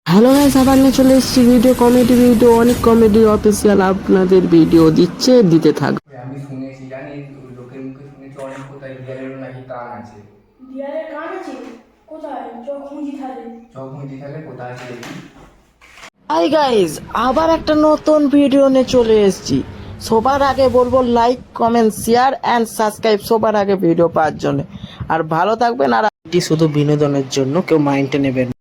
Hello guys, আবার নিয়ে চলে এসেছি ভিডিও অনেক কমেডি অফিসিয়াল আপনাদের ভিডিও দিতে থাকবে। আমি শুনেছি, জানিস, লোকের মুখে শুনেছি অনেক কোথায় দেয়ালেরও নাকি কান আছে। দেয়ালের কান আছে? কোথায়? চোখ খুঁজি তাহলে। চোখ মুজি তাহলে কোথায় আছে দেখি। হাই গাইস, আবার একটা নতুন ভিডিও নিয়ে চলে এসেছি। সবার আগে বলবো like, comment, share and subscribe সবার আগে ভিডিও পাওয়ার জন্য। আর ভালো থাকবেন। আর এটি শুধু বিনোদনের জন্য, কেউ মাইন্ডে নেবেন। তুই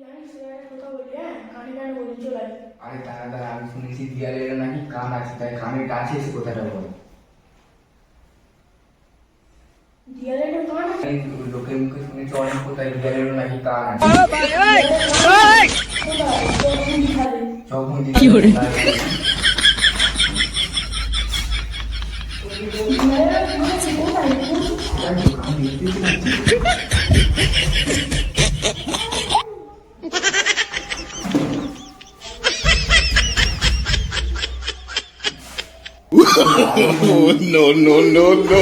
জানিস দেয়ালের কথা বলি? হ্যাঁ, কানে কানে বলি, চলে আয়। আরে দাঁড়া দাঁড়া, আমি শুনেছি দেয়ালেরও নাকি কান আছে, তাই কানের কাছে এসে কোথাটা বল। দেয়ালের কান আছে? লোকের মুখে শুনেছি অনেক কোথায় দেয়ালেরও নাকি কান আছে। কোথায়? চোখ খুঁজি তাহলে। চোখ মুজি দেয়ালের কান আছে কোথায়? No, no, no, no.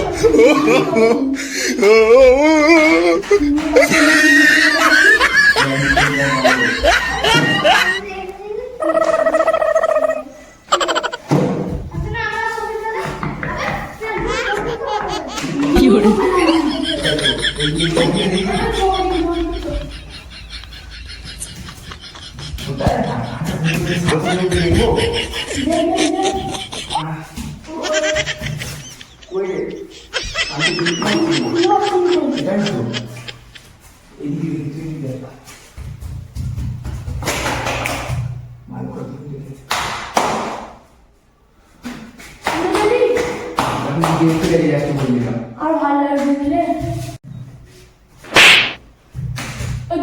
আর ভালো লাগবে বুঝলে?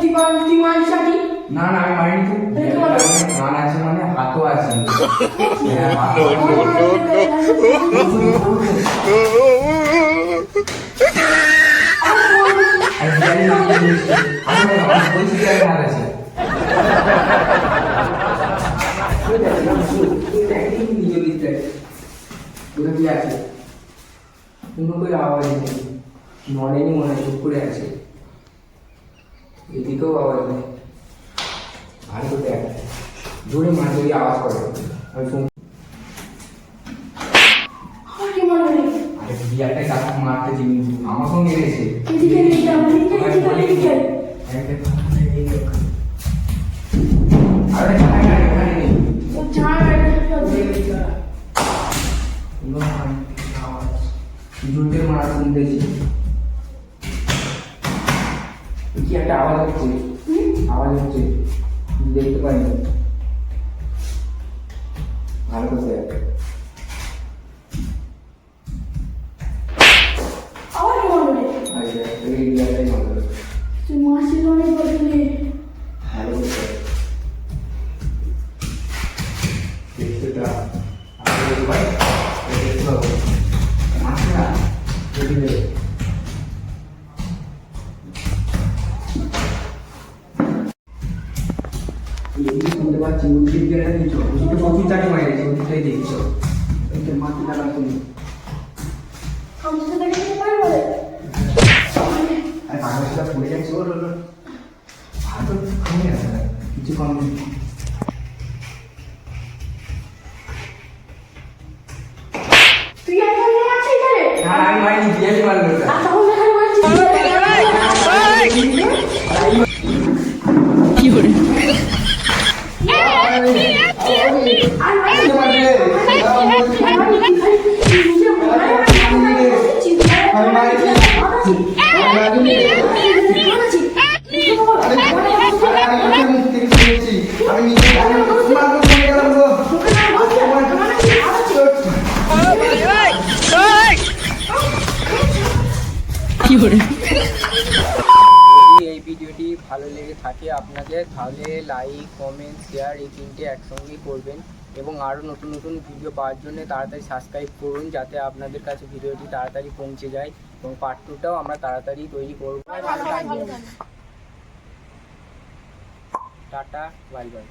তুই মানিস নাকি? না না, আমি মারিনি তো। কান আছে মানে হাতও আছে। হ্যাঁ, হাতও আছে। আর দেয়ালের নাকি মিষ্টি। আমি বলছি দেয়ালের হাত আছে। কোথা দিয়ে আছে? কোনো করে আওয়াজ নেই, নড়েনি, মনে হয় চুপ করে আছে। এদিকেও আওয়াজ নেই। ভালো করে দেখ, জোরে মার, যদি আওয়াজ করে আমি শুন। আমাকে মারবে? আরে বিয়ারটা কাকা মারতে চিনি, আমাকেও মেরেছে। এদিকে এদিকে এদিকে। আরে এখানে নেই। ও ছাড় কোনো আওয়াজ জোরে মারা শুনতেছি। কি একটা আওয়াজ হচ্ছে, আওয়াজ হচ্ছে, দেখতে পাইনি। ভালো করে দেখ। আমাকে মারবে? আচ্ছা, এই বিয়ারটাই মারবে। তুই মাসির অনেক বদলে। ভালো করে দেখ। দেখতে দাও। আমি বলবো ভাই, দেখতে পাবো। মারছে না, যদি দেবে। এদিকে শুনতে পাচ্ছি, ওদিকে বিয়ারটা দিচ্ছ, ওদিকে প্রচুর চাটি মারিয়েছে, ওদিকটাই দিচ্ছ। ওইটা মাটি লাগা তুমি। আমি তো দেখে নিতে পারি বলে। আর বাংলাদেশটা পড়ে যাচ্ছে, ওর ভাত কমে আছে, কিছু কম নেই। তুই এখন মারছিস এখানে? না আমি মারিনি, বিয়ারই মারলো ওটা। আর তখন এখানে মারছিস? যদি এই ভিডিওটি ভালো লেগে থাকে আপনাদের, তাহলে লাইক, কমেন্ট, শেয়ার এই তিনটে একসঙ্গেই করবেন। এবং আরও নতুন নতুন ভিডিও পাওয়ার জন্য তাড়াতাড়ি সাবস্ক্রাইব করুন, যাতে আপনাদের কাছে ভিডিওটি তাড়াতাড়ি পৌঁছে যায় এবং পার্ট 2টাও আমরা তাড়াতাড়ি তৈরি করব। Tata, bye bye.